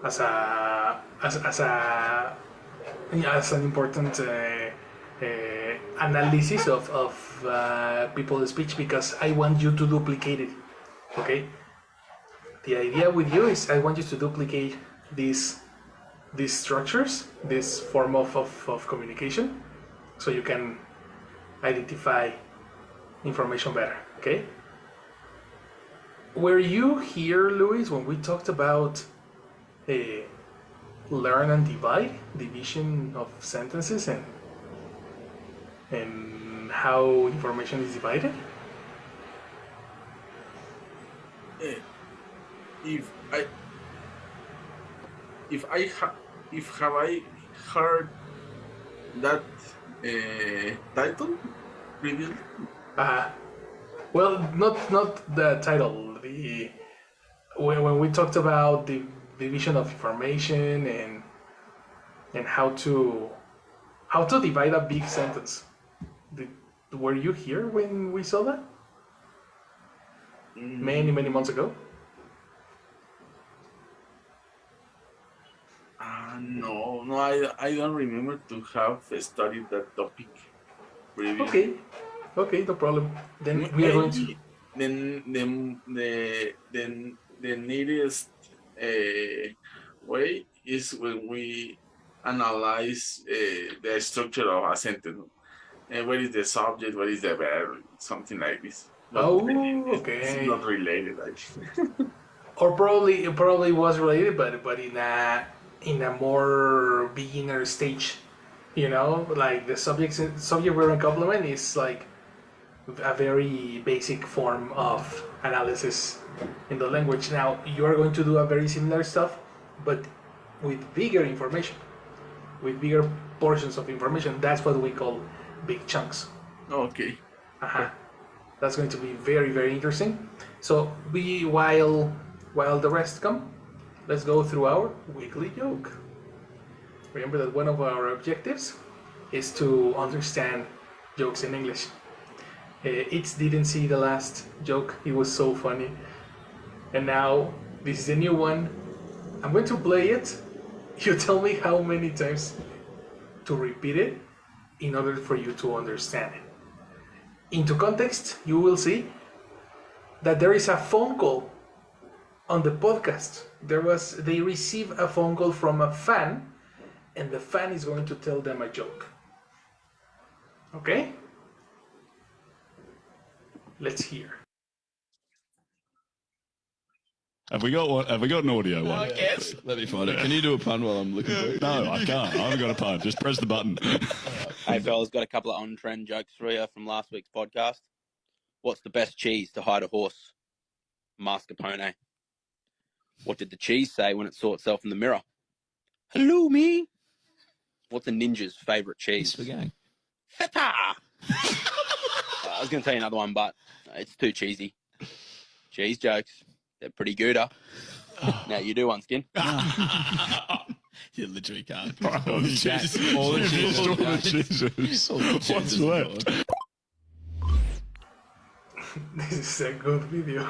as a as an important analysis of people's speech because I want you to duplicate it. Okay. The idea with you is I want you to duplicate these structures, this form of communication, so you can identify information better. Okay. Were you here, Luis, when we talked about learn and divide, division of sentences, and how information is divided? If I if I if have I heard that title previously? Well, not the title. The when we talked about the division of information and how to divide a big sentence. Were you here when we saw that? Many months ago. No, I don't remember to have studied that topic previously. Okay, no problem. Then we are going to. The nearest way is when we analyze the structure of a sentence. What is the subject? What is the verb? Something like this. But Okay. It's not related, actually. Or probably it probably was related, but in a more beginner stage. You know, like the subject verb complement is like a very basic form of analysis in the language. Now you are going to do a very similar stuff, but with bigger information, with bigger portions of information. That's what we call big chunks. Okay. That's going to be very interesting. So we while the rest come, let's go through our weekly joke. Remember that one of our objectives is to understand jokes in English. It didn't see the last joke. It was so funny. And now this is a new one. I'm going to play it. You tell me how many times to repeat it in order for you to understand it. Into context, you will see that there is a phone call on the podcast. They receive a phone call from a fan, and the fan is going to tell them a joke. Okay? Let's hear. Have we got an audio one? Yes. Let me find it. Can you do a pun while I'm looking for it? No, I can't. I haven't got a pun. Just press the button. Hey, fellas, got a couple of on-trend jokes for you from last week's podcast. What's the best cheese to hide a horse? Mascarpone. What did the cheese say when it saw itself in the mirror? Hello, me. What's a ninja's favourite cheese? Spaghetti. Feta. I was going to tell you another one, but it's too cheesy. Cheese jokes. They're pretty good, huh? Now you do one, Skin. You literally can't. All the cheeses. What's left? This is a good video.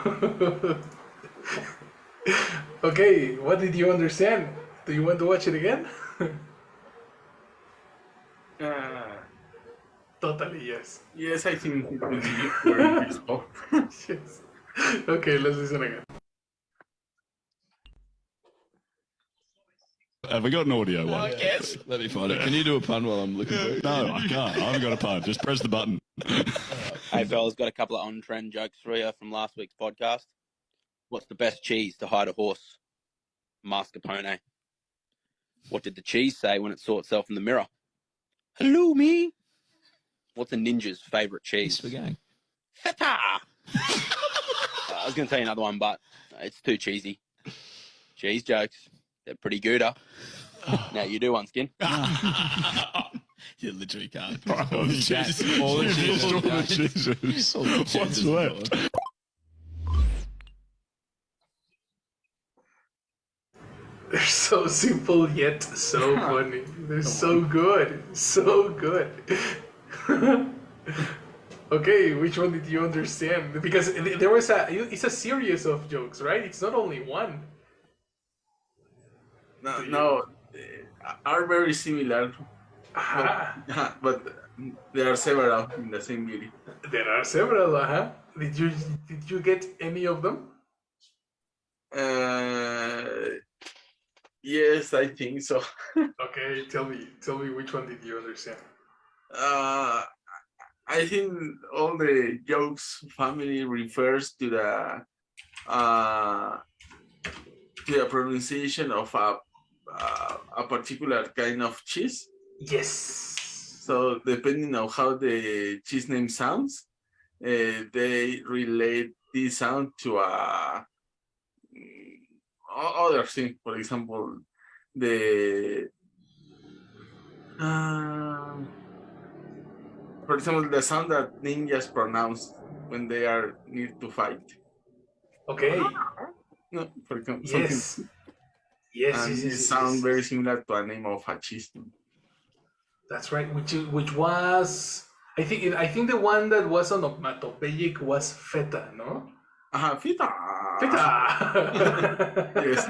Okay, what did you understand? Do you want to watch it again? Totally, yes. Yes, I think it will be very useful. Yes. Okay, let's listen again. Have we got an audio one? Yes. Let me find it. Can you do a pun while I'm looking for it? No, I can't. I haven't got a pun. Just press the button. Hey, fellas, got a couple of on-trend jokes for you from last week's podcast. What's the best cheese to hide a horse? Mascarpone. What did the cheese say when it saw itself in the mirror? Hello, me. What's a ninja's favourite cheese? Spaghetti. Feta. I was going to tell you another one, but it's too cheesy. Cheese jokes. They're pretty good, huh? Now you do one, Skin. You literally can't. All the cheeses. What's left? They're so simple yet so funny. They're so good. So good. Okay, which one did you understand? Because it's a series of jokes, right? It's not only one. No, are very similar, Aha. but there are several in the same beauty. There are several, Did you get any of them? Yes, I think so. Okay, tell me which one did you understand? Uh, I think all the jokes family refers uh, to the pronunciation of a particular kind of cheese. Yes. So depending on how the cheese name sounds, they relate this sound to other thing. For example, the for example the sound that ninjas pronounce when they are near to fight. Okay. No, for example, something, Yes. Yes, and yes, yes, it yes, sounds very yes. similar to a name of a cheese. That's right. Which was I think the one that was onomatopoeic was feta, no? Fita. Feta. Yes.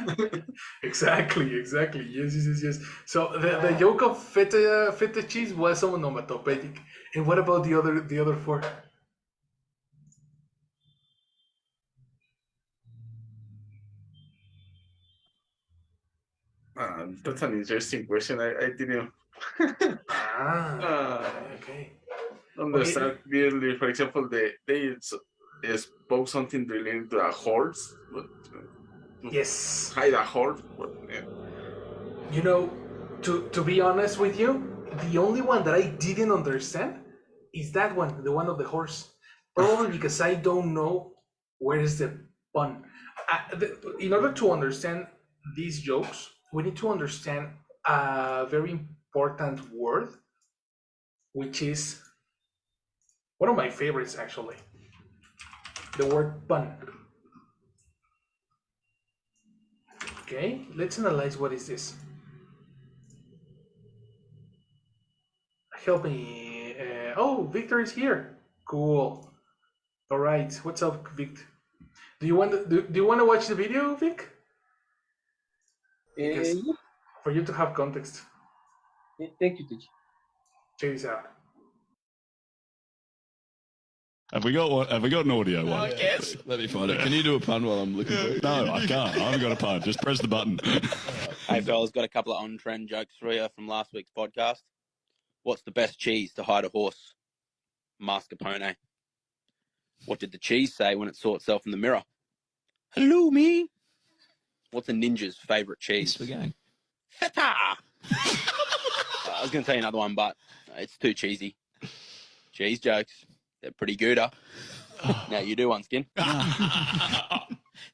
Exactly. Yes, yes, yes, yes. So the yolk of feta cheese was onomatopoeic. And what about the other four? That's an interesting question. I didn't Ah, uh, okay. Okay. understand clearly. For example, they spoke something related to a horse, but to Yes. hide a horse. But, You know, to be honest with you, the only one that I didn't understand is that one, the one of the horse. Probably because I don't know where is the pun. In order to understand these jokes, we need to understand a very important word, which is one of my favorites actually. The word pun. Okay, let's analyze what is this. Help me. Oh, Victor is here. Cool. All right. What's up, Vic? Do you want to watch the video, Vic? Because Yeah, for you to have context, thank you, teacher. check this out. Have we got an audio one? Yes. Let me find it. Can you do a pun while I'm looking for it? No, I can't. I haven't got a pun. Just press the button. Hey, fellas, got a couple of on-trend jokes for you from last week's podcast. What's the best cheese to hide a horse? Mascarpone. What did the cheese say when it saw itself in the mirror? Hello, me. What's a ninja's favorite cheese? Thanks for going. Feta. I was going to tell you another one, but it's too cheesy. Cheese jokes. They're pretty gooder. Now you do one, Skin.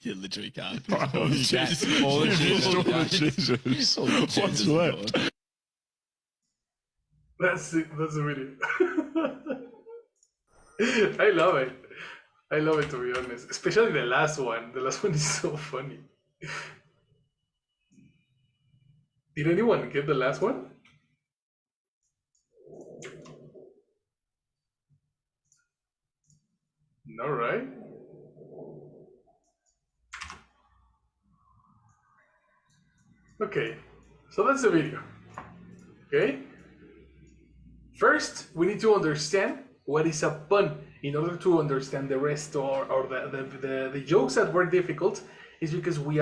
You literally can't. All the cheese. All the cheese. What's left? That's the video. I love it. I love it, to be honest. Especially the last one. The last one is so funny. Did anyone get the last one? No, right? Okay, so that's the video. Okay? First, we need to understand what is a pun in order to understand the rest, or the jokes that were difficult is because we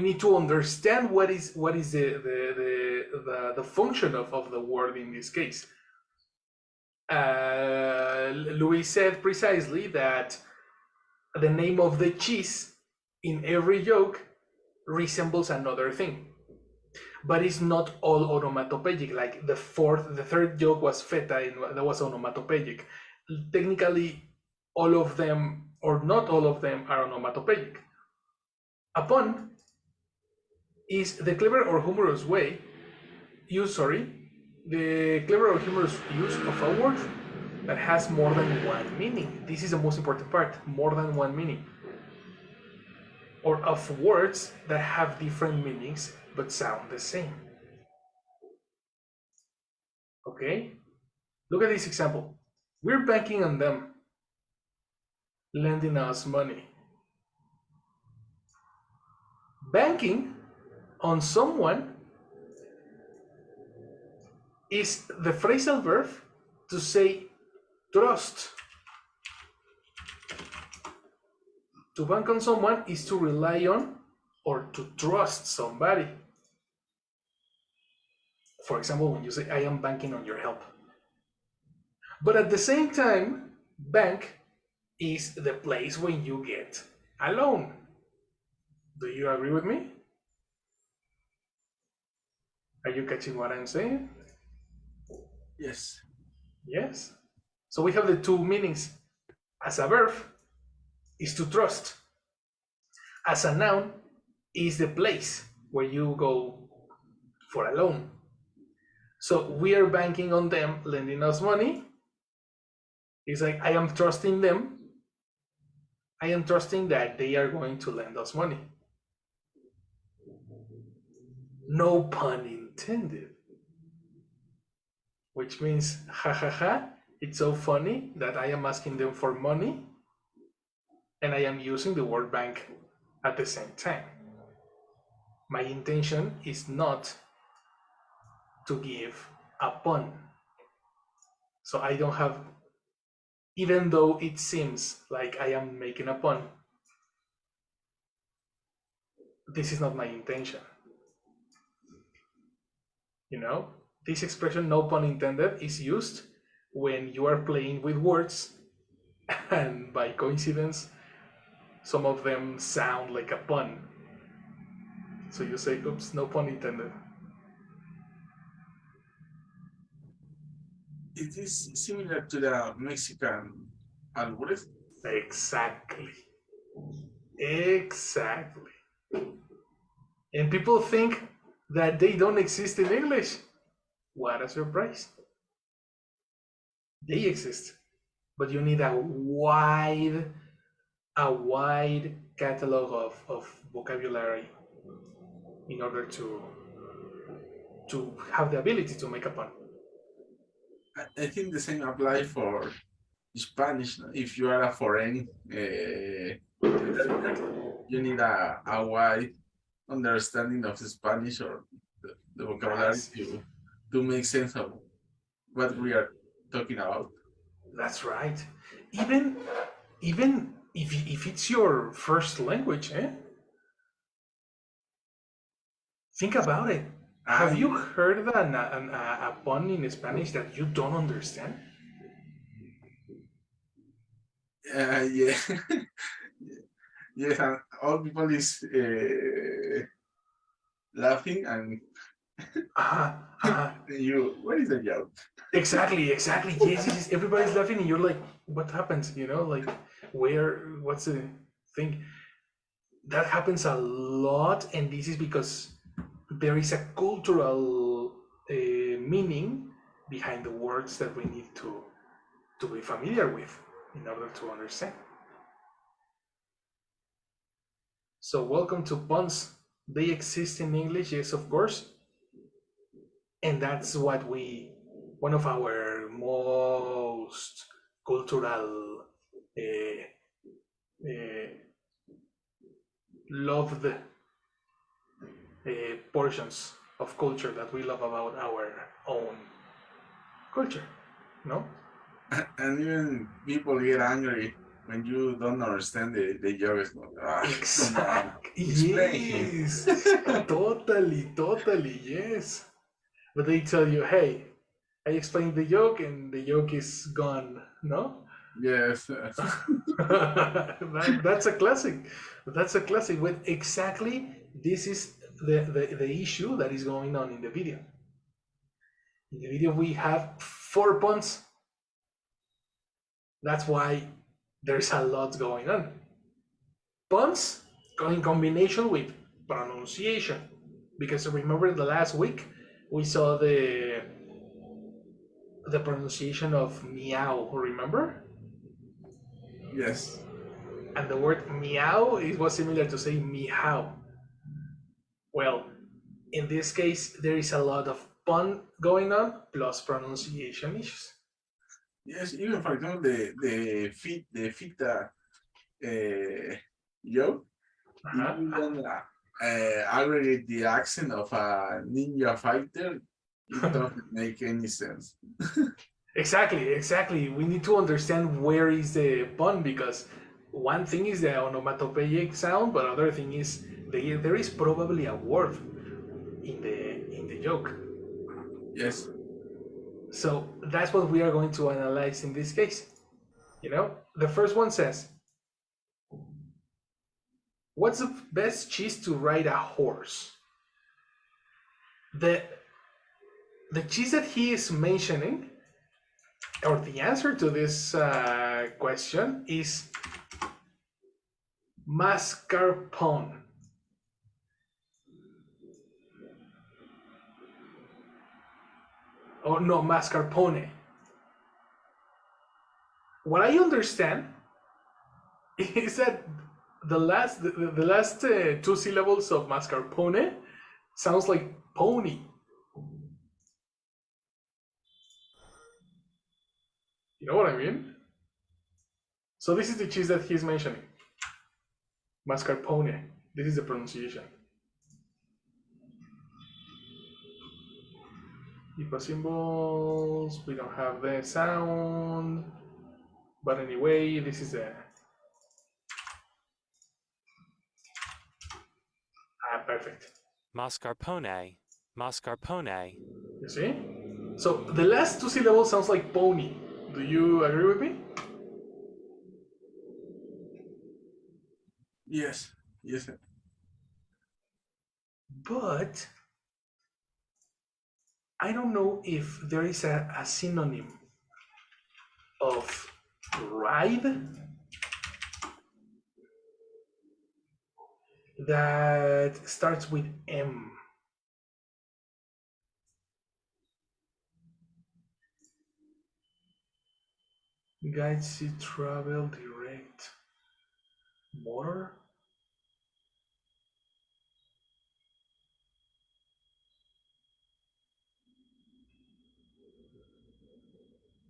need to understand what is the function of the word in this case. Louis said precisely that the name of the cheese in every joke resembles another thing, but it's not all onomatopoeic. Like the third joke was feta, and that was onomatopoeic. Technically, all of them, or not all of them, are onomatopoeic. A pun is the clever or humorous use of a word that has more than one meaning. This is the most important part, more than one meaning. Or of words that have different meanings but sound the same. Okay? Look at this example. We're banking on them lending us money. banking on someone is the phrasal verb to say trust. To bank on someone is to rely on or to trust somebody. For example, when you say, I am banking on your help. But at the same time, bank is the place when you get a loan. Do you agree with me? Are you catching what I'm saying? Yes. Yes. So we have the two meanings. As a verb is to trust. As a noun is the place where you go for a loan. So we are banking on them lending us money. It's like I am trusting them. I am trusting that they are going to lend us money. No pun intended. Which means, ha ha ha, it's so funny that I am asking them for money and I am using the word bank at the same time. My intention is not to give a pun. So I don't have, even though it seems like I am making a pun, this is not my intention. You know, this expression, no pun intended, is used when you are playing with words and by coincidence, some of them sound like a pun. So you say, oops, no pun intended. It is similar to the Mexican albures. Exactly. Exactly. And people think that they don't exist in English. What a surprise. They exist. But you need a wide catalog of vocabulary in order to have the ability to make a pun. I think the same applies for Spanish. If you are a foreign learner, you need a wide understanding of the Spanish or the vocabulary to make sense of what we are talking about. That's right. Even if it's your first language, think about it. Have you heard a pun in Spanish that you don't understand? Yeah. Yes, and all people is laughing and you, what is the joke? Exactly. Yes. Everybody's laughing and you're like, what happens? You know, like, what's the thing? That happens a lot, and this is because there is a cultural meaning behind the words that we need to be familiar with in order to understand. So welcome to puns. They exist in English, yes, of course. And that's what one of our most cultural loved portions of culture that we love about our own culture, no? And even people get angry when you don't understand the joke. Exactly. Explain. Yes. Totally, yes. But they tell you, hey, I explained the joke and the joke is gone, no? Yes. That's a classic. That's a classic. But exactly this is the issue that is going on in the video. In the video, we have 4 puns. That's why there's a lot going on. Puns in combination with pronunciation. Because remember the last week, we saw the pronunciation of meow, remember? Yes. And the word meow was similar to say meow. Well, in this case, there is a lot of pun going on plus pronunciation issues. Yes, even for example, the fita joke. If you don't aggregate the accent of a ninja fighter, it doesn't make any sense. Exactly. We need to understand where is the pun, because one thing is the onomatopoeic sound, but other thing is there is probably a word in the joke. Yes. So that's what we are going to analyze in this case. You know, the first one says, "What's the best cheese to ride a horse?" The cheese that he is mentioning, or the answer to this question, is mascarpone. Oh no, mascarpone. What I understand is that the last two syllables of mascarpone sounds like pony. You know what I mean? So this is the cheese that he's mentioning. Mascarpone. This is the pronunciation. Equal symbols. We don't have the sound. But anyway, this is the... perfect. Mascarpone. Mascarpone. You see? So the last two syllables sounds like pony. Do you agree with me? Yes. But I don't know if there is a synonym of ride that starts with M. Guide, see, travel, direct, motor.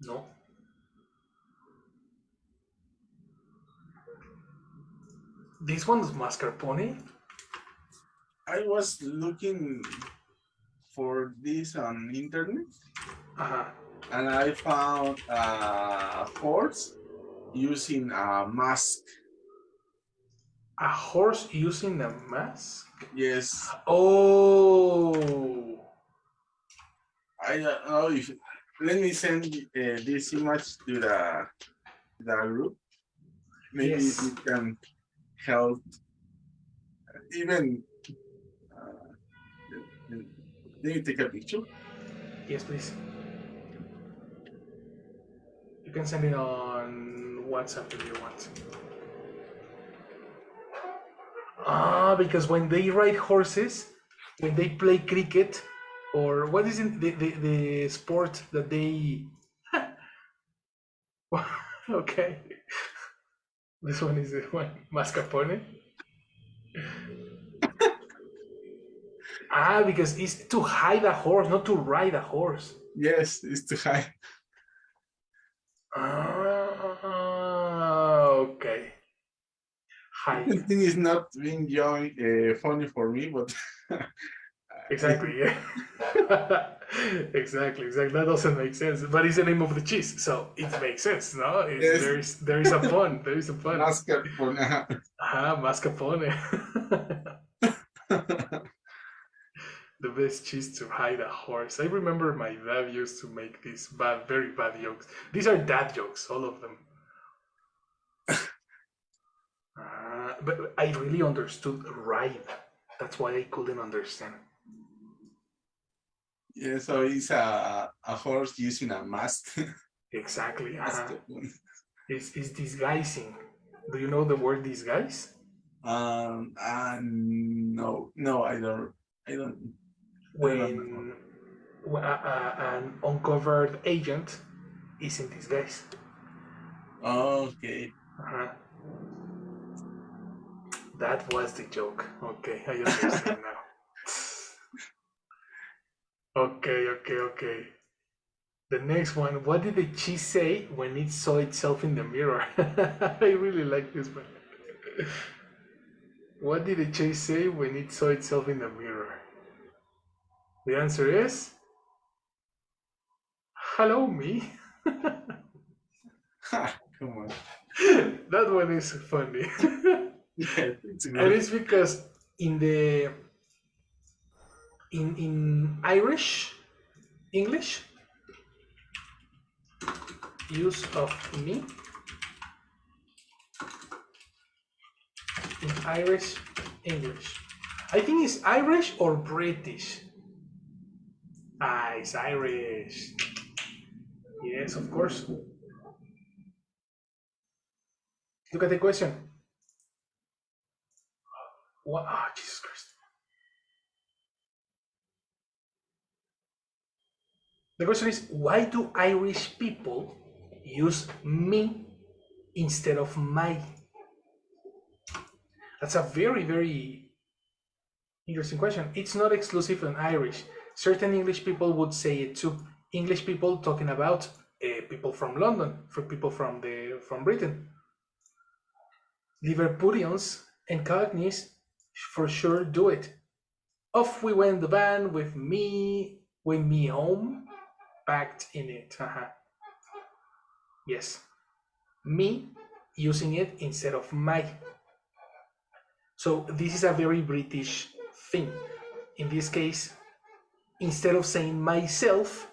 No. This one's mascarpone. I was looking for this on internet, and I found a horse using a mask. A horse using a mask? Yes. Oh. I don't know if. Let me send this image to the group. Maybe Yes. it can help. Even. Let me take a picture. Yes, please. You can send it on WhatsApp if you want. Because when they ride horses, when they play cricket, or what is it, the sport that they... Okay. This one is the one, mascarpone. Because it's to hide a horse, not to ride a horse. Yes, it's too high. Okay. Hide. The thing is not being funny for me, but Exactly, yeah. Exactly. That doesn't make sense. But it's the name of the cheese, so it makes sense, no? Yes. There is a pun. There is a pun. mascarpone. Mascarpone. The best cheese to hide a horse. I remember my dad used to make these very bad jokes. These are dad jokes, all of them. But I really understood ride. That's why I couldn't understand. Yeah, so it's a horse using a mask. Exactly. Mascarpone. It's disguising. Do you know the word disguise? No, I don't. When an uncovered agent is in disguise. Okay. That was the joke. Okay, I understand now. Okay. The next one. What did the cheese say when it saw itself in the mirror? I really like this one. What did the chase say when it saw itself in the mirror? The answer is, hello, me. Come on. That one is funny. Yeah, it's And good. it's because in Irish English, use of me in Irish English. I think it's Irish or British. Ah, it's Irish. Yes, of course. Look at the question. What? Oh, Jesus Christ. The question is, why do Irish people use me instead of my? That's a very, very interesting question. It's not exclusive in Irish. Certain English people would say it too. English people talking about people from London, for people from Britain. Liverpudlians and Cockneys for sure do it. Off we went the van with me home, packed in it. Yes, me using it instead of my. So this is a very British thing. In this case, instead of saying myself,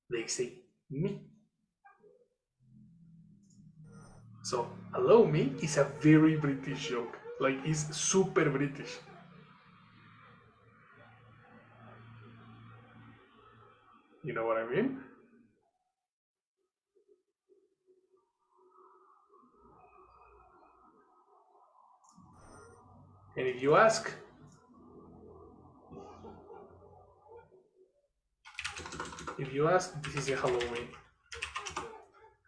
they say me. So hello me is a very British joke. Like, it's super British. You know what I mean? And if you ask, this is a hello me.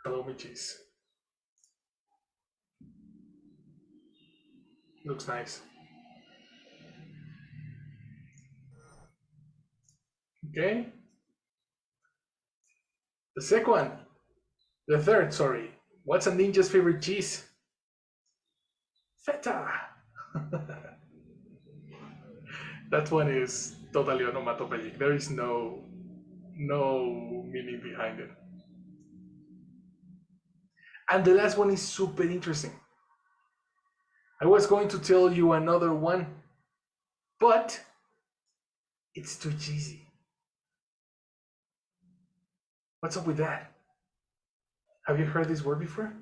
Hello me cheese. Looks nice. Okay. The third, sorry. What's a ninja's favorite cheese? Feta. That one is totally onomatopoeic. There is no meaning behind it. And the last one is super interesting. I was going to tell you another one, but it's too cheesy. What's up with that? Have you heard this word before?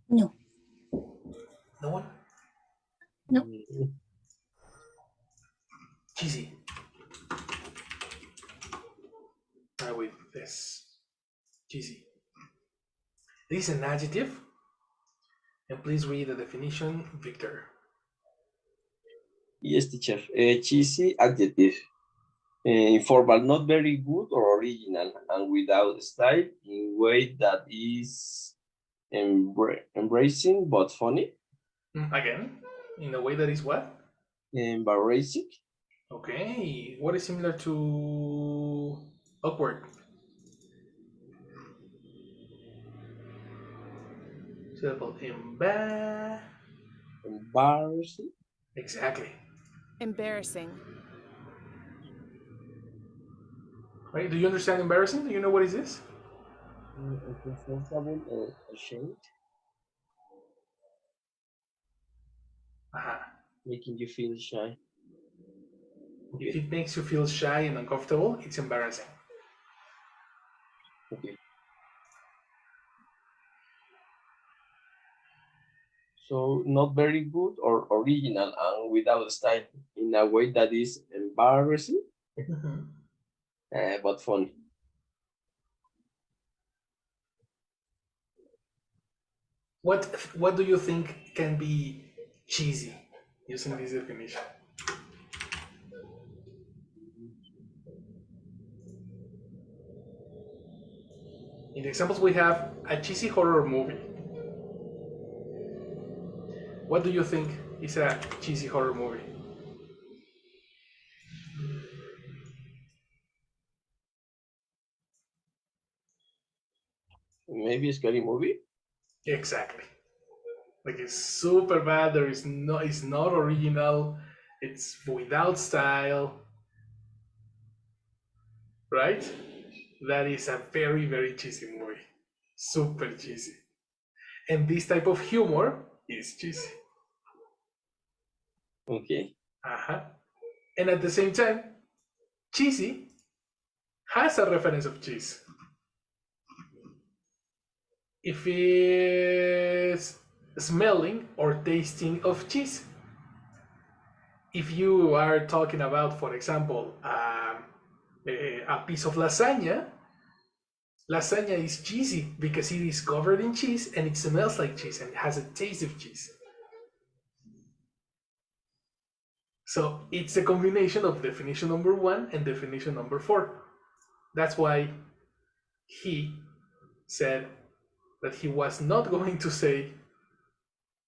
No. No one? No. Cheesy. Try with this. Cheesy. This is an adjective. And please read the definition, Victor. Yes, teacher. Cheesy adjective. Informal, not very good or original, and without style, in way that is embracing but funny. Again, in a way that is what? Embarrassing. Okay. What is similar to awkward? Syllable Embarrassing. Exactly. Embarrassing. Right? Do you understand embarrassing? Do you know what is this? Uncomfortable or ashamed. Making you feel shy. Okay. If it makes you feel shy and uncomfortable, it's embarrassing. Okay. So not very good or original and without style, in a way that is embarrassing, but funny. What do you think can be cheesy using this definition? In the examples we have a cheesy horror movie. What do you think is a cheesy horror movie? Maybe a scary movie? Exactly. Like it's super bad. It's not original. It's without style. Right? That is a very, very cheesy movie. Super cheesy. And this type of humor is cheesy. Okay. Uh-huh. And at the same time, cheesy has a reference of cheese. If it's smelling or tasting of cheese. If you are talking about, for example, a piece of lasagna, lasagna is cheesy because it is covered in cheese and it smells like cheese and has a taste of cheese. So it's a combination of definition number 1 and definition number 4. That's why he said that he was not going to say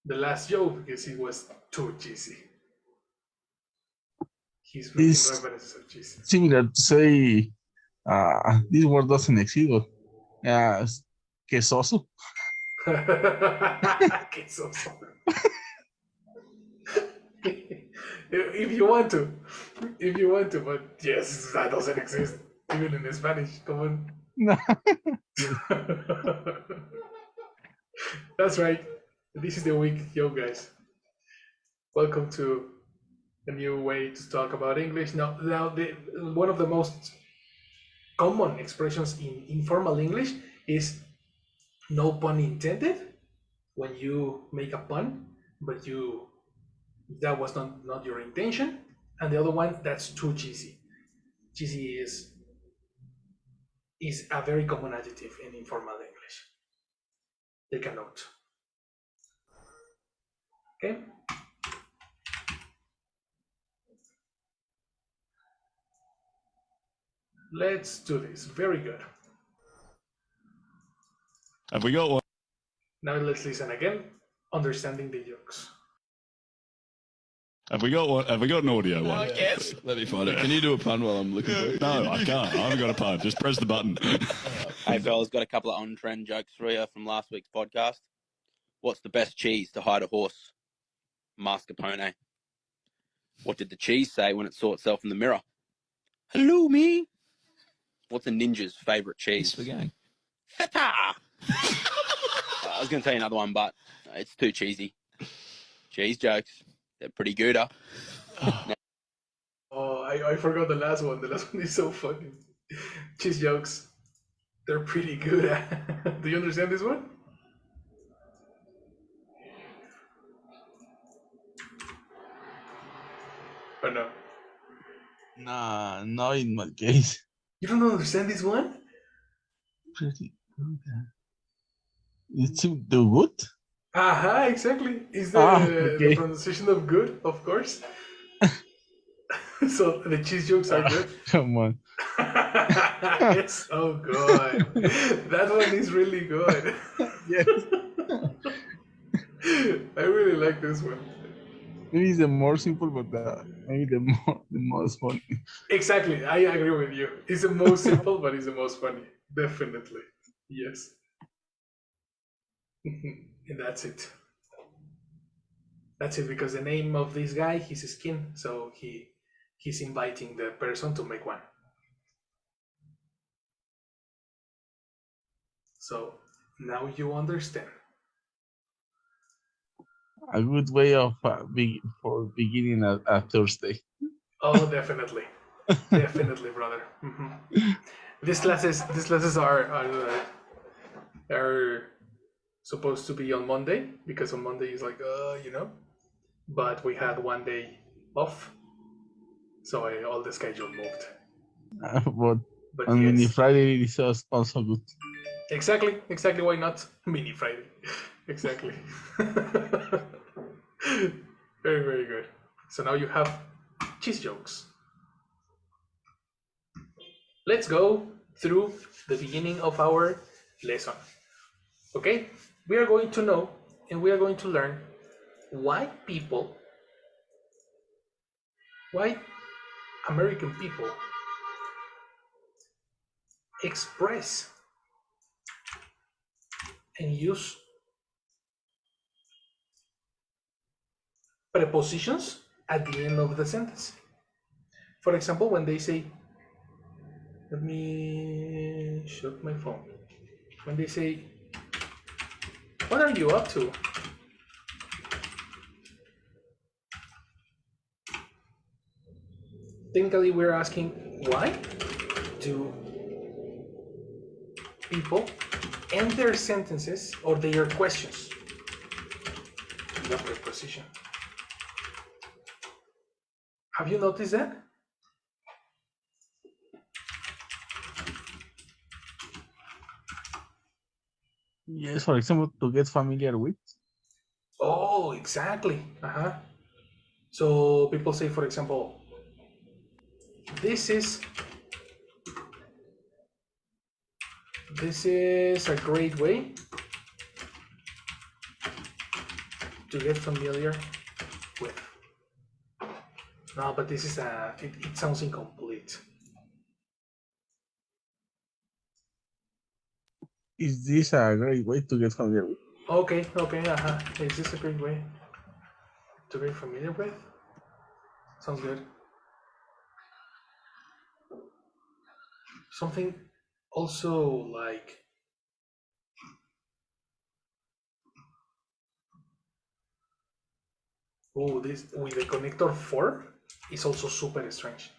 the last joke because it was too cheesy. He's making It's references of cheese. similar to say this word doesn't exist, but quesoso. Quesoso. If you want to, but yes, that doesn't exist even in Spanish. Come on. No. That's right. This is the week, yo guys. Welcome to a new way to talk about English. Now, one of the most common expressions in informal English is no pun intended. When you make a pun, but that was not your intention. And the other one, that's too cheesy. Cheesy is a very common adjective in informal English. Take a note. Okay. Let's do this. Very good. Have we got one? Now let's listen again. Understanding the jokes. Have we got one? Have we got an audio one? Yes. Let me find it. Can you do a pun while I'm looking for it? No, I can't. I haven't got a pun. Just press the button. Hey, fellas, got a couple of on-trend jokes for you from last week's podcast. What's the best cheese to hide a horse? Mascarpone. What did the cheese say when it saw itself in the mirror? Hello, me. What's a ninja's favorite cheese? Spaghetti. Feta. I was going to tell you another one, but it's too cheesy. Cheese jokes. They're pretty good, huh? Oh, I forgot the last one. The last one is so funny. Cheese jokes. They're pretty good. Do you understand this one? Or no? Nah, not in my case. You don't understand this one? Pretty good. It's too good? Aha, exactly. Is Okay. the pronunciation of good, of course. So the cheese jokes are good. Come on. It's so good. That one is really good. Yes. I really like this one. Maybe it's the more simple, but maybe the most funny. Exactly, I agree with you. It's the most simple, but it's the most funny. Definitely. Yes. And that's it. That's it, because the name of this guy, his skin, so he's inviting the person to make one. So now you understand. A good way of for beginning a Thursday. Oh, definitely, definitely, brother. These classes are supposed to be on Monday, because on Monday is like but we had one day off, so all the schedule moved. But on yes. Mini Friday is also good. Exactly. Why not? Mini Friday. Exactly. Very, very good. So now you have cheese jokes. Let's go through the beginning of our lesson. Okay? We are going to know and we are going to learn why American people express and use prepositions at the end of the sentence. For example, when they say, let me shut my phone. When they say, what are you up to? Technically, we're asking, why do people end their sentences or their questions with a preposition? Have you noticed that? Yes, for example, to get familiar with. Oh, exactly. So people say, for example, this is a great way to get familiar with. No, but this is it sounds incomplete. Is this a great way to get familiar with? Okay, is this a great way to get familiar with? Sounds good. Something also like, oh, this with the connector for is also super strange.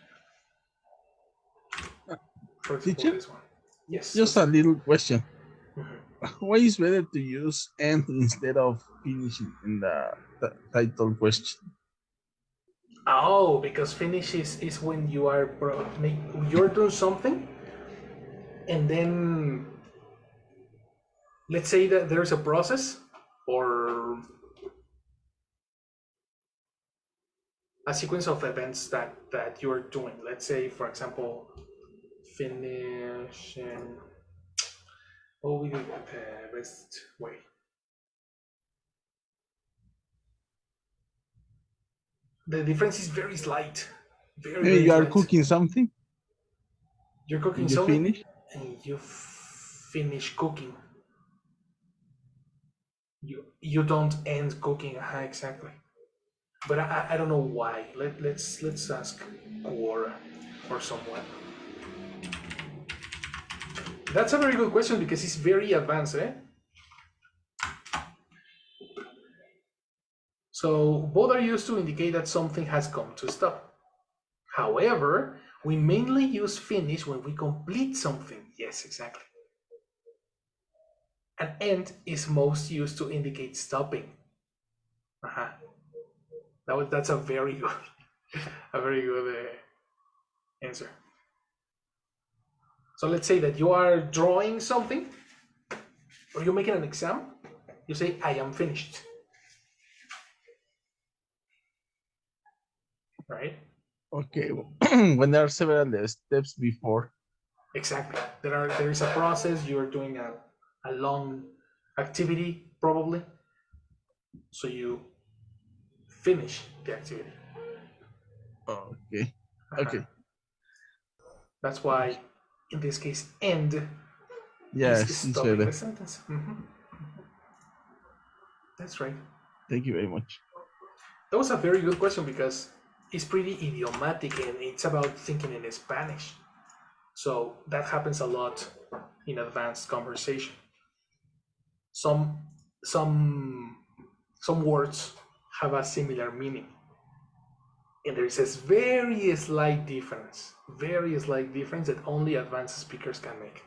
For example, Teacher? this one. Yes. Just a little question. Mhm. Why is better to use end instead of finishing in the title question? Oh, because finish is when you are you're doing something, and then let's say that there's a process or a sequence of events that you're doing. Let's say, for example, finish and oh, we do it the best way. The difference is very slight, very Maybe very you are slight. cooking something. You're cooking And you something, finish. and you finish cooking. You don't end cooking. Exactly. But I don't know why. Let's ask Quora or someone. That's a very good question because it's very advanced, eh? So both are used to indicate that something has come to stop. However, we mainly use finish when we complete something. Yes, exactly. An end is most used to indicate stopping. That's a very good, a very good answer. So let's say that you are drawing something, or you're making an exam. You say, "I am finished." Right? Okay. When there are several steps before. Exactly. There is a process. You're doing a long activity probably, so you finish the activity. Okay. Okay. That's why, in this case, end is Yes, it's stopping better. the sentence. That's right. Thank you very much. That was a very good question because it's pretty idiomatic and it's about thinking in Spanish. So that happens a lot in advanced conversation. Some some some words have a similar meaning, and there is a very slight difference that only advanced speakers can make.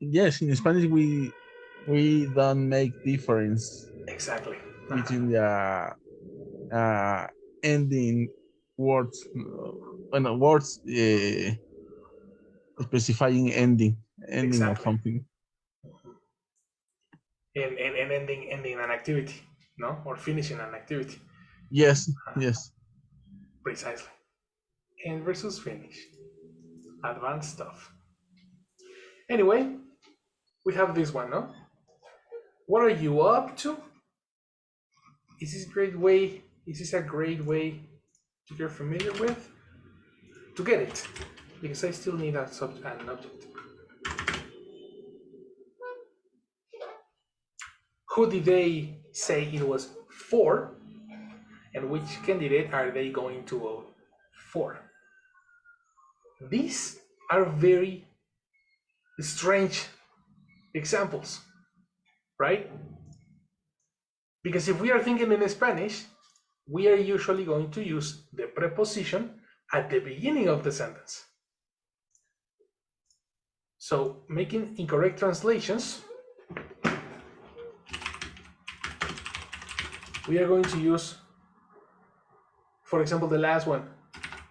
Yes, in Spanish we don't make difference Exactly. between the ending words, words specifying ending of Exactly. something. And ending an activity, no, or finishing an activity. Yes, yes. Precisely. End versus finish. Advanced stuff. Anyway, we have this one, no? What are you up to? Is this great way? Is this a great way to get familiar with? To get it, because I still need an object. who did they say it was for, and which candidate are they going to vote for? These are very strange examples, right? Because if we are thinking in Spanish, we are usually going to use the preposition at the beginning of the sentence. So making incorrect translations, we are going to use, for example, the last one,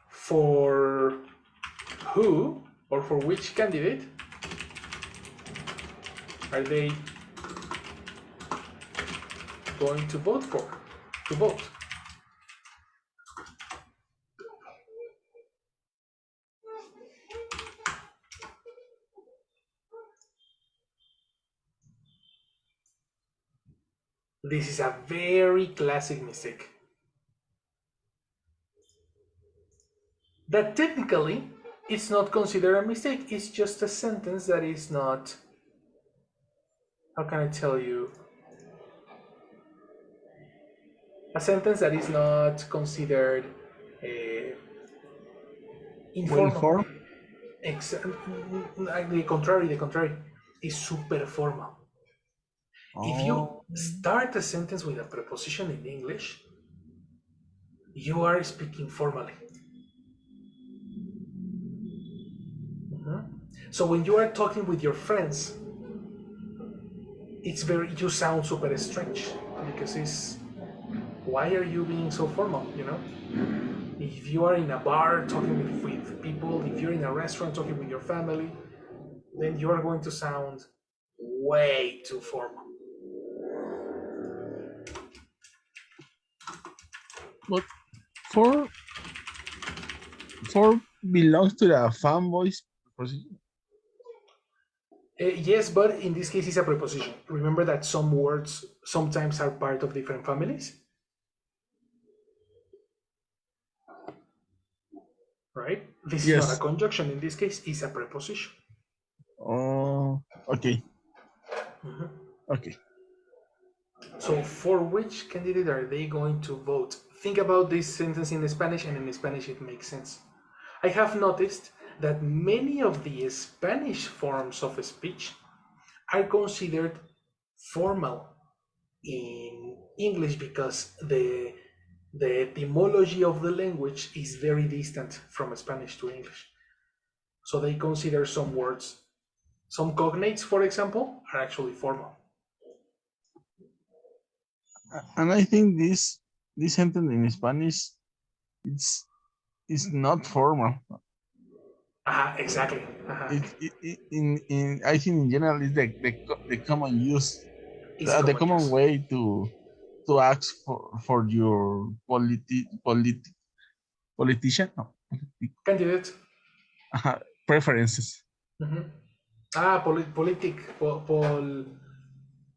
for who or for which candidate are they going to vote for, to vote? This is a very classic mistake. That technically it's not considered a mistake, it's just a sentence that is not, how can I tell you? A sentence that is not considered informal. Well-formed? The contrary, is super formal. If you start a sentence with a preposition in English, you are speaking formally. So when you are talking with your friends, you sound super strange because it's, why are you being so formal, you know? If you are in a bar talking with people, if you're in a restaurant talking with your family, then you are going to sound way too formal. But for belongs to the fanboys position. Yes, but in this case, it's a preposition. Remember that some words sometimes are part of different families, right? This is not a conjunction. In this case, it's a preposition. Oh, okay. Okay. So for which candidate are they going to vote? Think about this sentence in Spanish, and in Spanish it makes sense. I have noticed that many of the Spanish forms of speech are considered formal in English because the etymology of the language is very distant from Spanish to English. So they consider some words, some cognates, for example, are actually formal. And I think this sentence in Spanish it's not formal. Exactly. In I think in general is the common use, the common way to ask for your politician candidate preferences.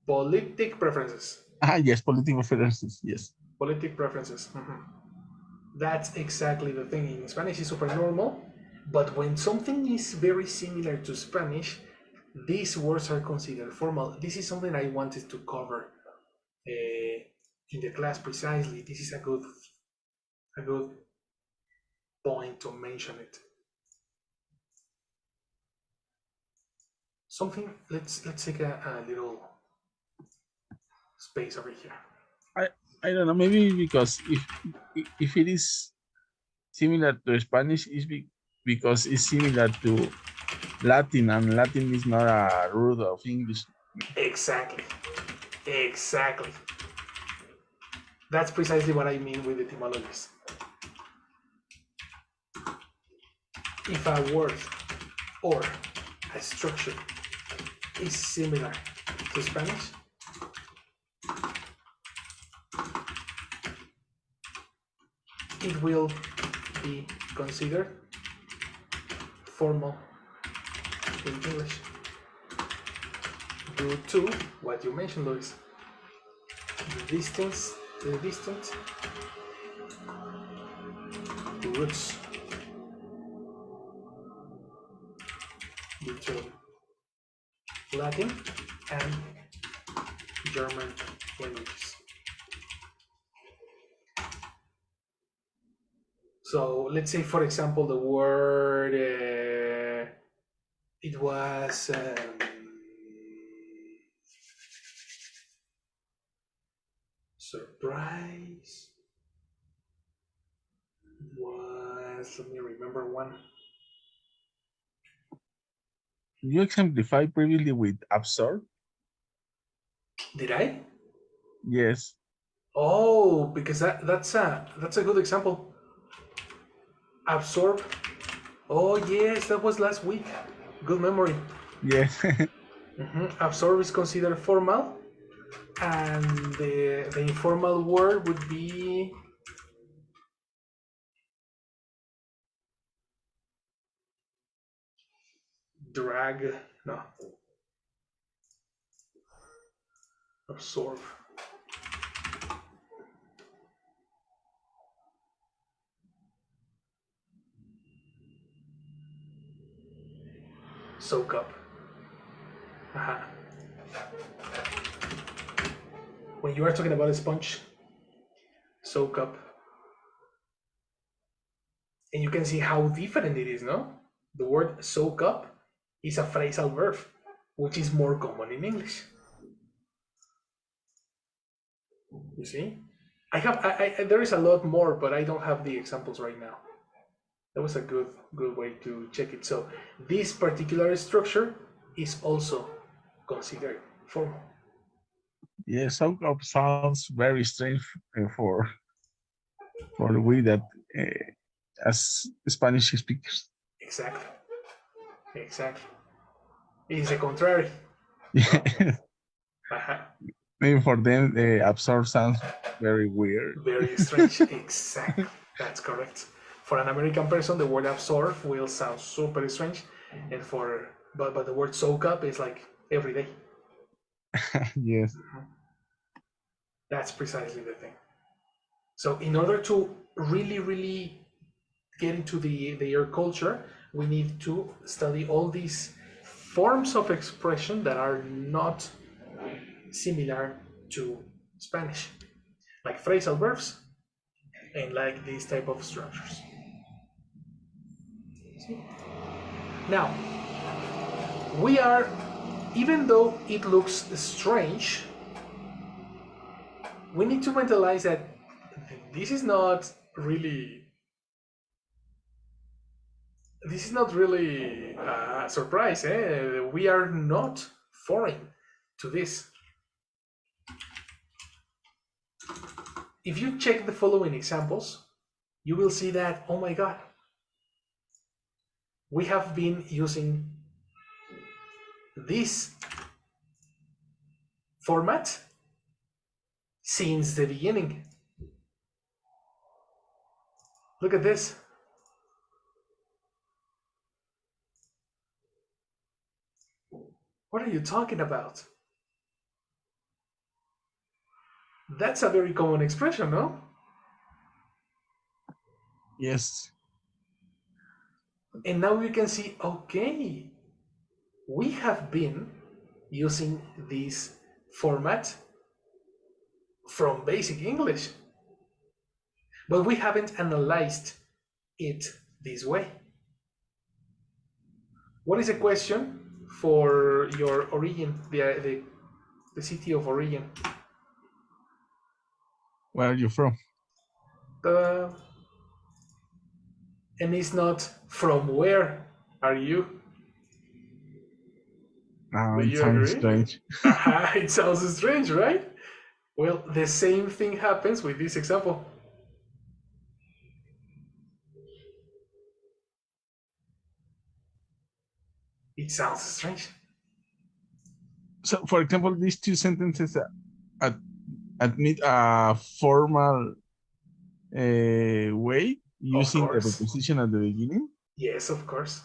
Politic preferences. Yes, political preferences. Yes. Politic preferences. That's exactly the thing. In Spanish, it's super normal, but when something is very similar to Spanish, these words are considered formal. This is something I wanted to cover in the class precisely. This is a good point to mention it. Something. Let's take a little space over here. I don't know. Maybe because if it is similar to Spanish, is because it's similar to Latin, and Latin is not a root of English. Exactly. That's precisely what I mean with etymologies. If a word or a structure is similar to Spanish, it will be considered formal in English due to what you mentioned, Luis. The distant roots between Latin and German languages. So let's say, for example, the word it was surprise. Was, let me remember one. You exemplified previously with absorb? Did I? Yes. Oh, because that's a good example. Absorb. Oh yes, that was last week. Good memory. Yes. Absorb is considered formal, and the informal word would be drag. No. Absorb. Soak up. When you are talking about a sponge, soak up. And you can see how different it is, no? The word soak up is a phrasal verb, which is more common in English. You see? There is a lot more, but I don't have the examples right now. That was a good way to check it. So this particular structure is also considered formal. Yeah, soak up sounds very strange for the way that as Spanish speakers. Exactly. Exactly. It is the contrary. Yeah. Uh-huh. Maybe for them, the absorb sounds very weird. Very strange. Exactly. That's correct. For an American person, the word absorb will sound super strange, and but the word soak up is like every day. Yes. That's precisely the thing. So in order to really get into their culture, we need to study all these forms of expression that are not similar to Spanish, like phrasal verbs and like these type of structures. Now, we are, even though it looks strange, we need to mentalize that this is not really a surprise. We are not foreign to this. If you check the following examples, you will see that, oh my God, we have been using this format since the beginning. Look at this. What are you talking about? That's a very common expression, no? Yes. And now we can see, okay, we have been using this format from basic English, but we haven't analyzed it this way. What is the question for your origin, the city of origin? Where are you from? And it's not from where are you? No, Do it you sounds agree? strange. It sounds strange, right? Well, the same thing happens with this example. It sounds strange. So, for example, these two sentences admit a formal way using the course. preposition at the beginning. Yes, of course.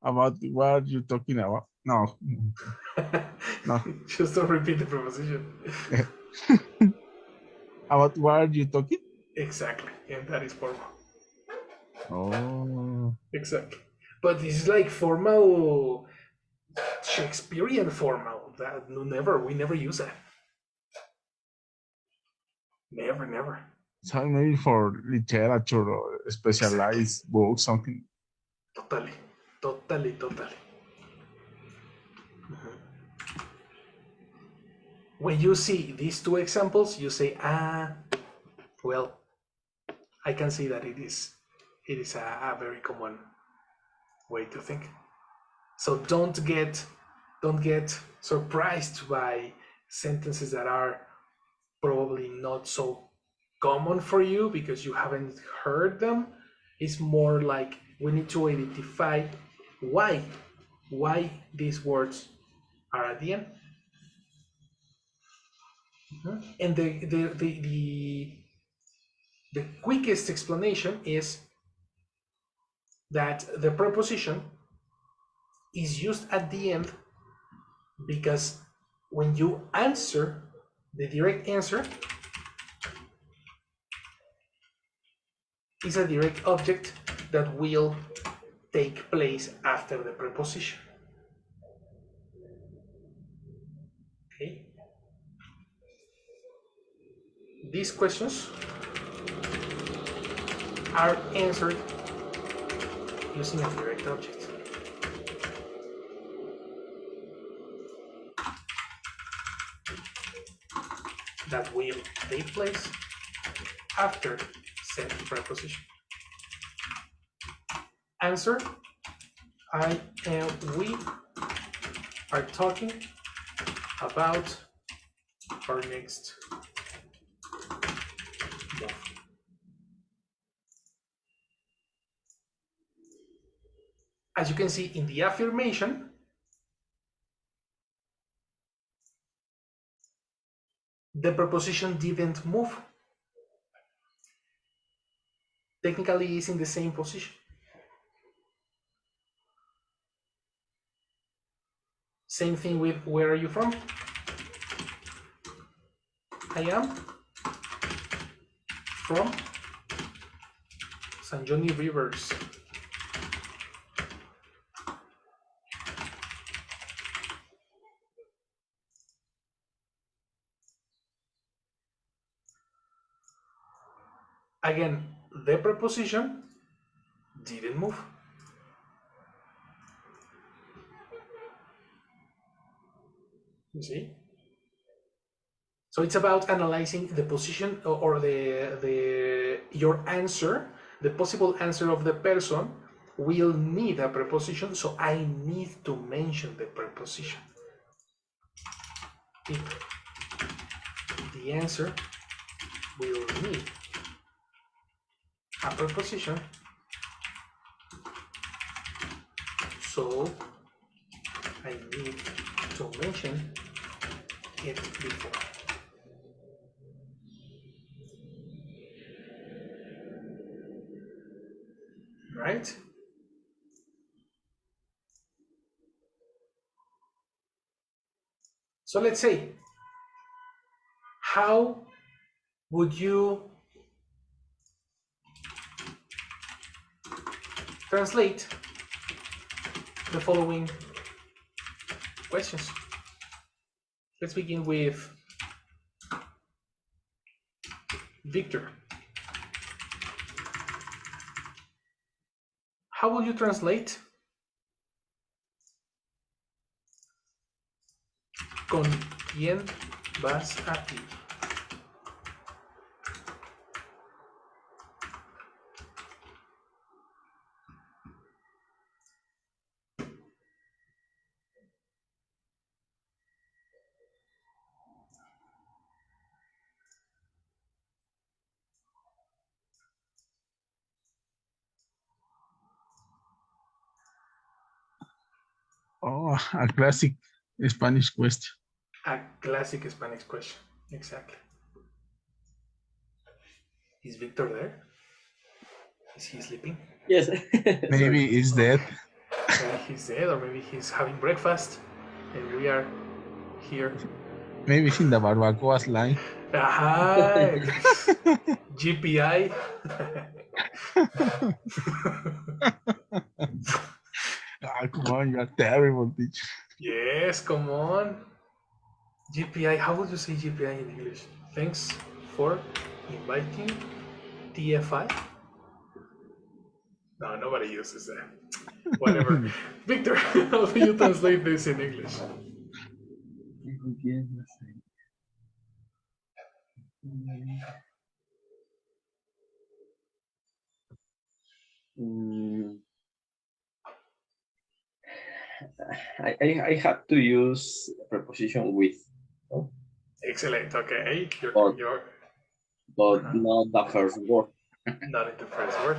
About what you're talking about? No, no. Just don't repeat the preposition. About what are you talking? Exactly, and that is formal. Oh, Exactly. But this is like formal Shakespearean formal. That we never use that. Never. So maybe for literature or specialized books, something. Totally. When you see these two examples, you say, well, I can see that it is a very common way to think. So don't get surprised by sentences that are probably not so common for you because you haven't heard them. It's more like we need to identify why these words are at the end. And the quickest explanation is that the preposition is used at the end because when you answer the direct answer is a direct object that will take place after the preposition. Okay. These questions are answered using a direct object. That will take place after said preposition. Answer, I am, we are talking about our next move. As you can see in the affirmation, the preposition didn't move. Technically, it's in the same position. Same thing with where are you from? I am from San Johnny Rivers. Again, the preposition didn't move. You see? So it's about analyzing the position or your answer, the possible answer of the person will need a preposition, so I need to mention the preposition. If the answer will need a preposition, so I need to mention it before. Right? So let's say, how would you translate the following questions? Let's begin with Victor. How will you translate ¿con quién vas a ir? Oh, a classic Spanish question. A classic Spanish question, exactly. Is Victor there? Is he sleeping? Yes. Maybe he's dead. Maybe he's dead, or maybe he's having breakfast, and we are here. Maybe he's in the barbacoa's line. Aha! GPI. Ah, come on, you're terrible, teacher. Yes, come on. GPI, how would you say GPI in English? Thanks for inviting TFI. No, nobody uses that. Whatever. Victor, how do you translate this in English? Mm, I have to use preposition with, no? Excellent. Okay, But you're not the first word. not in the first word.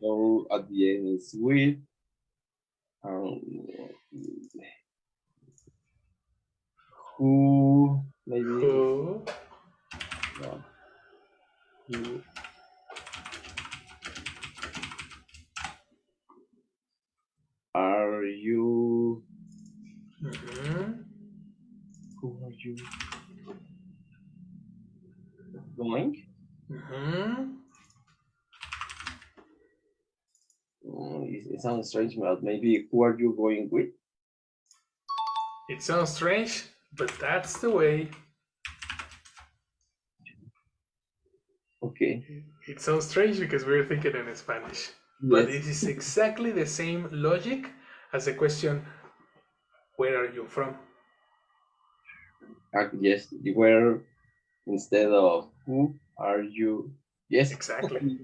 So at the end it's with. Um, who maybe Who? no, who are you? Mhm. Who are you going? Mhm. It sounds strange, but maybe who are you going with? It sounds strange, but that's the way. Okay. It sounds strange because we're thinking in Spanish. But Yes. it is exactly the same logic as the question, where are you from? Yes. Where instead of who are you? Yes. Exactly.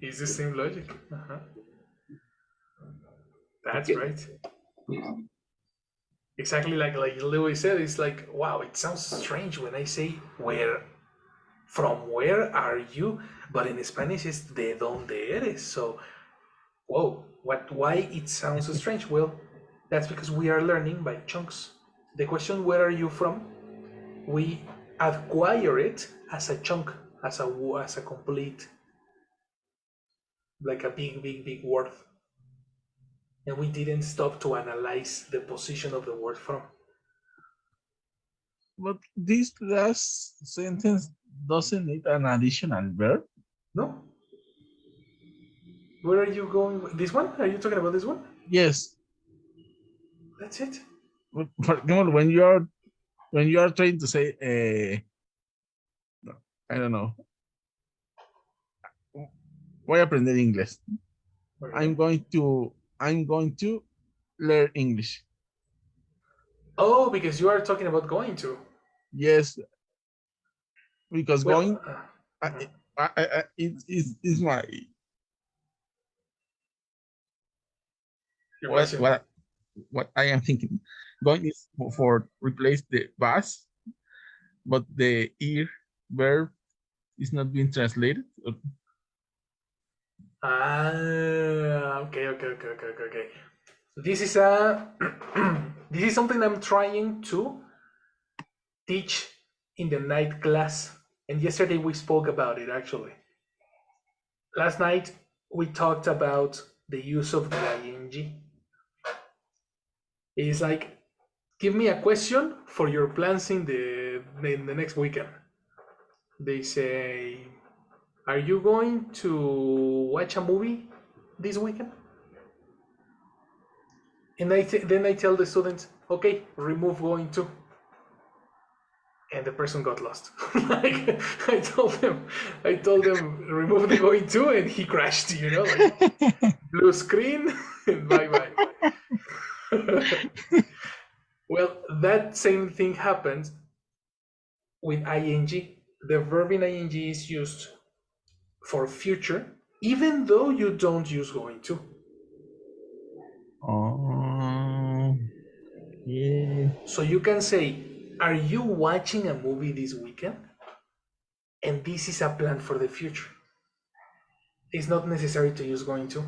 It's the same logic. That's Okay. right. Exactly like Louis said, it's like, wow, it sounds strange when I say from where are you? But in Spanish it's de donde eres. So, whoa, why it sounds so strange? Well, that's because we are learning by chunks. The question, where are you from? We acquire it as a chunk, as a complete, like a big word. And we didn't stop to analyze the position of the word from. But this last sentence doesn't need an additional verb. No? Where are you going? This one? Are you talking about this one? Yes. That's it. For example, when you are trying to say, I don't know, voy a aprender inglés. I'm going to learn English. Oh, because you are talking about going to. Yes, because Well, going, it's my your question. what I am thinking. Going is for replace the bus, but the ir verb is not being translated. Okay. This is a this is something I'm trying to teach in the night class. And yesterday we spoke about it actually. Last night we talked about the use of the ing. It's like, give me a question for your plans in the next weekend. They say, are you going to watch a movie this weekend? And then I tell the students, okay, remove going to. And the person got lost. Like I told them, remove the going to, and he crashed. Like blue screen, and bye bye. Well, that same thing happens with ing. The verb in ing is used for future, even though you don't use going to. Oh, yeah. So you can say, are you watching a movie this weekend? And this is a plan for the future. It's not necessary to use going to.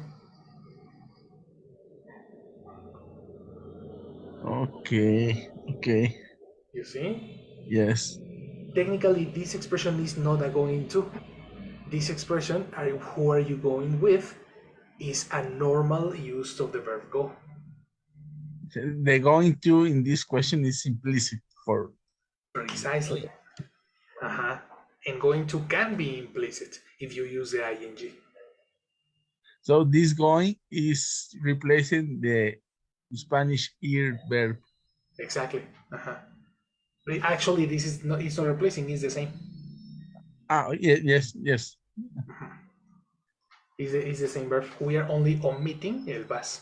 Okay. You see? Yes. Technically, this expression is not a going to. This expression, who are you going with, is a normal use of the verb go. The going to in this question is implicit for. Precisely. And going to can be implicit if you use the ing. So this going is replacing the Spanish ir verb. Exactly. Actually, this is not. It's not replacing. It's the same. Yes. It's the same verb. We are only omitting el vas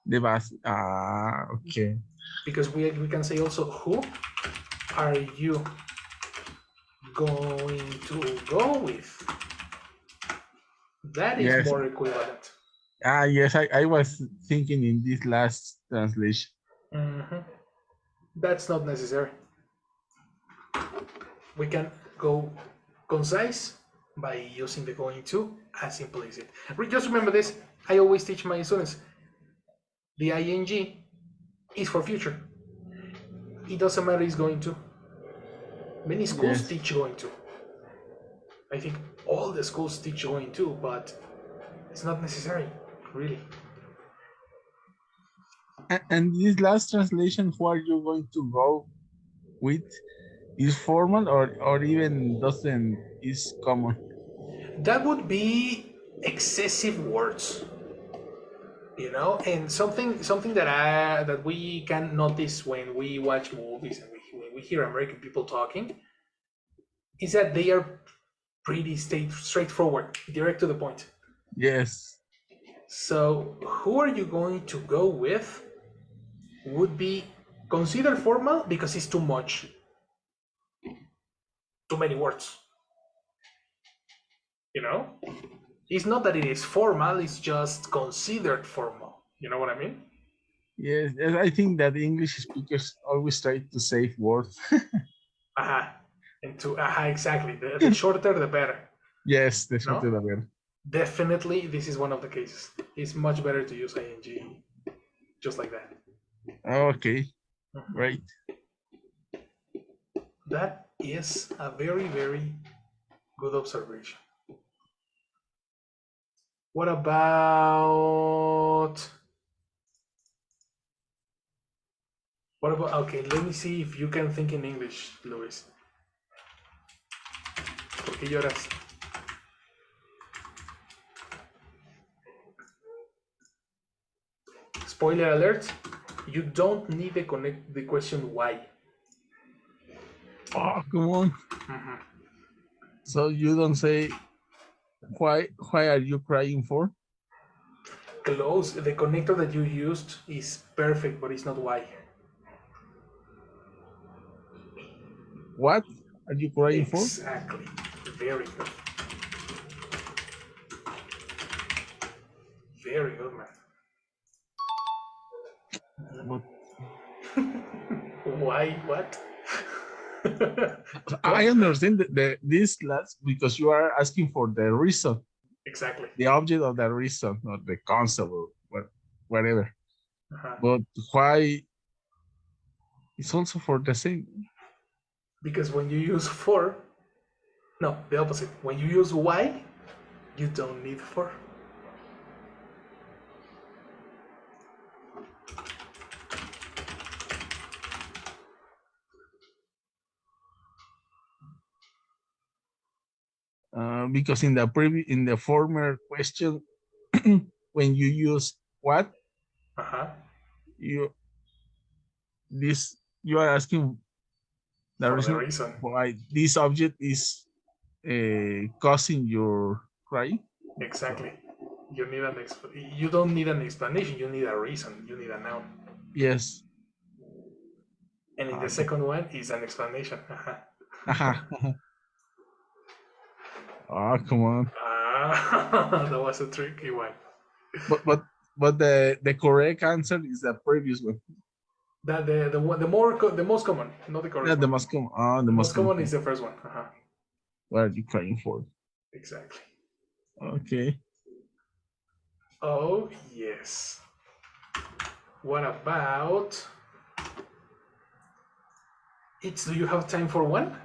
The bus. Okay. because we can say also who are you going to go with? That is Yes. more equivalent. Yes. I was thinking in this last translation. Mhm. That's not necessary. We can go concise by using the going to as simple as it. Just remember this. I always teach my students the ing is for future. It doesn't matter it's going to. Many schools Yes. teach going to. I think all the schools teach going to, but it's not necessary, really. And this last translation, who are you going to go with? Is formal or even doesn't is common? That would be excessive words, and something that we can notice when we watch movies and when we hear American people talking is that they are pretty straightforward, direct to the point. Yes. So who are you going to go with would be considered formal because it's too much, too many words. It's not that it is formal, it's just considered formal. You know what I mean? Yes. I think that English speakers always try to save words. Aha. Exactly. The shorter, the better. Yes, the No? shorter the better. Definitely, this is one of the cases. It's much better to use ing just like that. Okay, great. That is a very, very good observation. What about... Okay, let me see if you can think in English, Luis. ¿Por qué lloras? Spoiler alert, you don't need to connect the question why. Oh, come on. So you don't say why are you crying for? Close. The connector that you used is perfect, but it's not why. What are you crying for? Exactly. Very good. Very good, man. But Why? What? I understand this last because you are asking for the reason, Exactly. the object of the reason, or the concept, or whatever. Uh-huh. But why is also for the same. Because when you use for, no, the opposite. When you use why, you don't need for. Because in the former question, when you use what, you are asking the For reason, the reason. why this object is causing your crying. Exactly. You need you don't need an explanation. You need a reason. You need a noun. Yes. And in the Okay. second one is an explanation. Oh, come on. That was a tricky one. But the correct answer is the previous one. That the most common, not the correct Yeah, the one. most common. Oh, The most common is the first one. What are you crying for? Exactly. Okay. Oh yes. What about? Do you have time for one?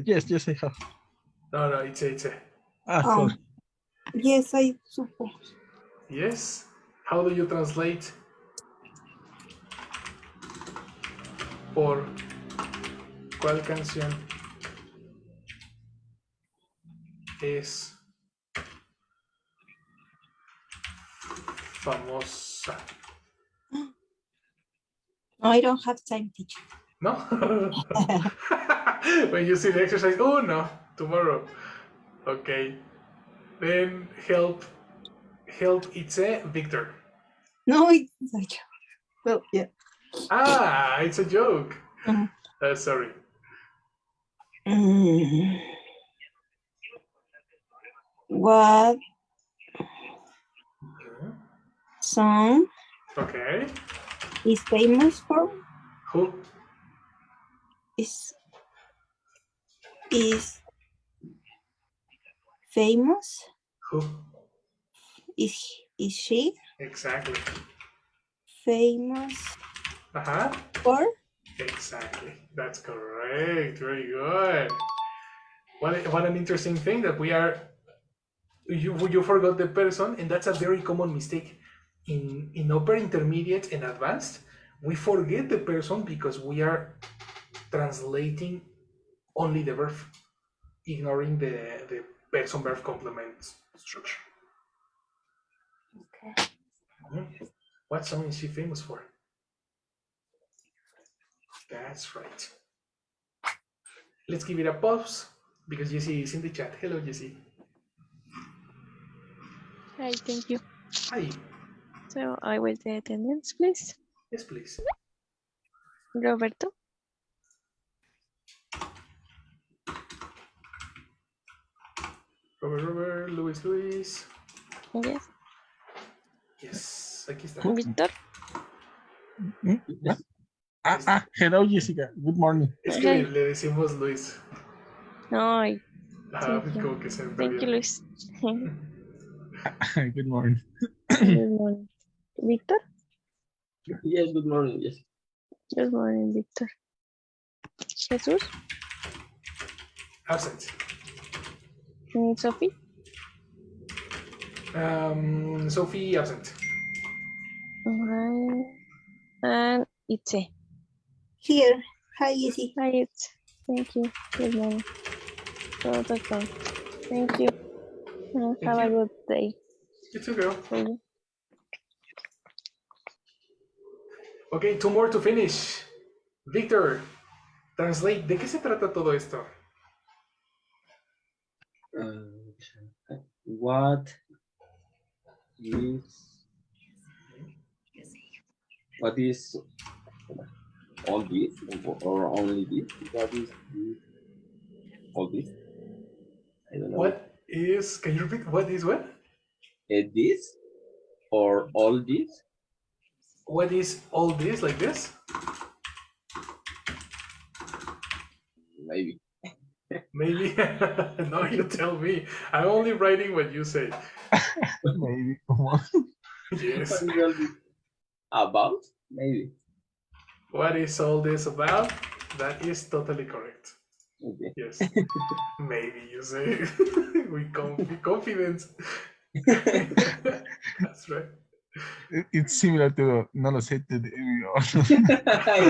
Yes, I have. No, it's a. Sorry. Yes, I suppose. Yes. How do you translate por cuál canción es famosa? I don't have time, teacher. No? When you see the exercise, oh no, tomorrow. Okay. Then help it's a Victor. No, it's a joke. Well, yeah. Ah, it's a joke. Mhm. Sorry. What song Okay. is famous for? Who? Is famous? Who? Is she Exactly. famous Uh-huh. for? Exactly. That's correct. Very good. What an interesting thing that we are. You forgot the person, and that's a very common mistake in upper intermediate and advanced. We forget the person because we are translating only the verb, ignoring the person verb complement structure. Okay. What song is she famous for? That's right. Let's give it a pause because Jessie is in the chat. Hello, Jessie. Hi, thank you. Hi. So I will the attendance, please. Yes, please. Roberto, Robert, Luis. yes. Yes, aquí está. Víctor, Hello, Jessica. Good morning. Es que le decimos Luis. ay, Ah, thank you. como que se me Thank you, perdió. Luis. Good morning. Good morning. Víctor, Yes, good morning. Yes. good morning, Víctor. Jesús, Absent. Sophie, Sophie, absent. and Itze. Here. Hi, Jessie. Hi, Itze. Thank you. Good morning. So that's all. Thank you. And have a good day. You too, girl. For you. Okay, 2 more to finish. Victor, translate. ¿De qué se trata todo esto? What is all this or only this? What is this? All this? I don't know. What is, can you repeat? What is what? This or all this? What is all this, like this? Maybe. Maybe. No, you tell me. I'm only writing what you say. Maybe. Come on. Yes. About? Maybe. What is all this about? That is totally correct. Okay. Yes. Maybe you say. With confidence. That's right. It's similar to no lo sé. I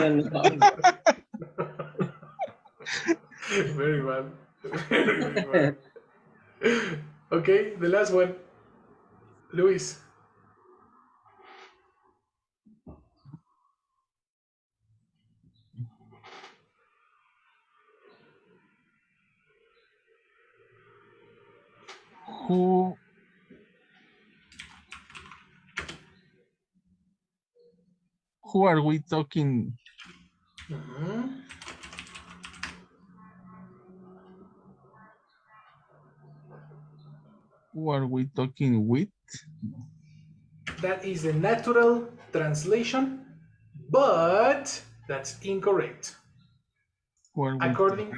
don't know. Very well. Very well. Okay, the last one. Luis. Who are we talking? Who are we talking with? That is the natural translation, but that's incorrect. According,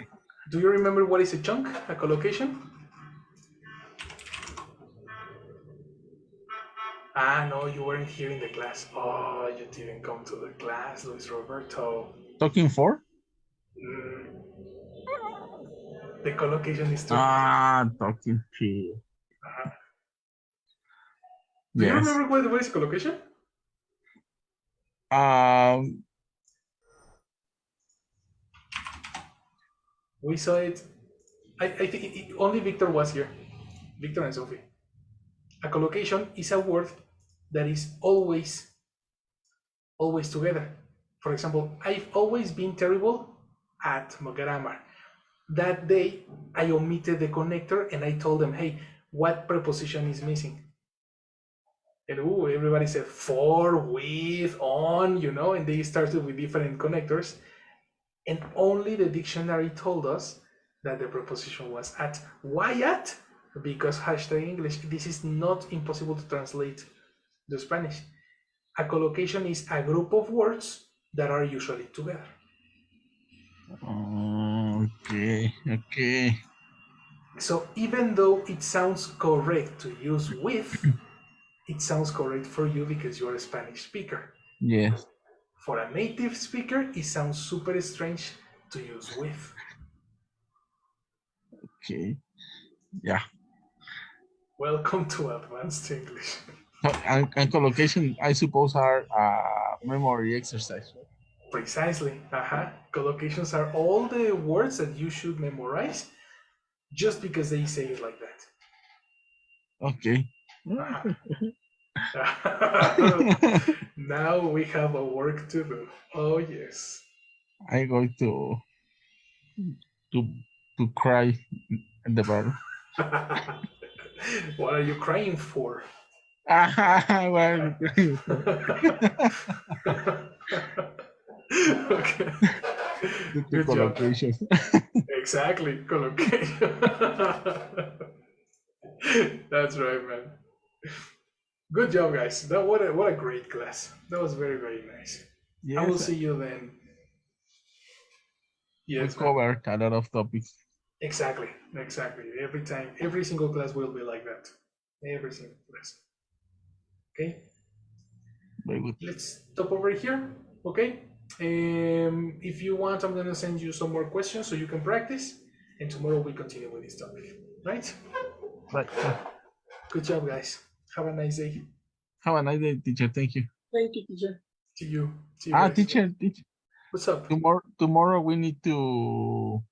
do you remember what is a chunk, a collocation? Ah, no, you weren't here in the class. Oh, you didn't come to the class, Luis Roberto. Talking for? The collocation is true. Talking to. Do you remember what is a collocation? We saw it. I think only Victor was here. Victor and Sophie. A collocation is a word that is always together. For example, I've always been terrible at grammar. That day, I omitted the connector and I told them, hey, what preposition is missing? And everybody said for, with, on, and they started with different connectors. And only the dictionary told us that the preposition was at. Why at? Because hashtag English. This is not impossible to translate to Spanish. A collocation is a group of words that are usually together. Okay. So even though it sounds correct to use with, it sounds correct for you because you're a Spanish speaker. Yes. For a native speaker, it sounds super strange to use with. Okay. Yeah. Welcome to Advanced English. And collocation, I suppose, are memory exercise. Precisely. Collocations are all the words that you should memorize just because they say it like that. Okay. Now we have a work to do. Oh yes. I'm going to cry in the bottom. What are you crying for? Well, Okay. Good job. Exactly, collocation. That's right, man. Good job, guys. What a great class. That was very, very nice. Yes. I will see you then. Yes, we covered a lot of topics. Exactly. Every time, every single class will be like that. Every single class. Okay. Very good. Let's stop over here. Okay. If you want, I'm gonna send you some more questions so you can practice, and tomorrow we continue with this topic. Right? Right. Good job, guys. Have a nice day. Have a nice day, teacher. Thank you. Thank you, teacher. See you. Teacher. What's up? Tomorrow we need to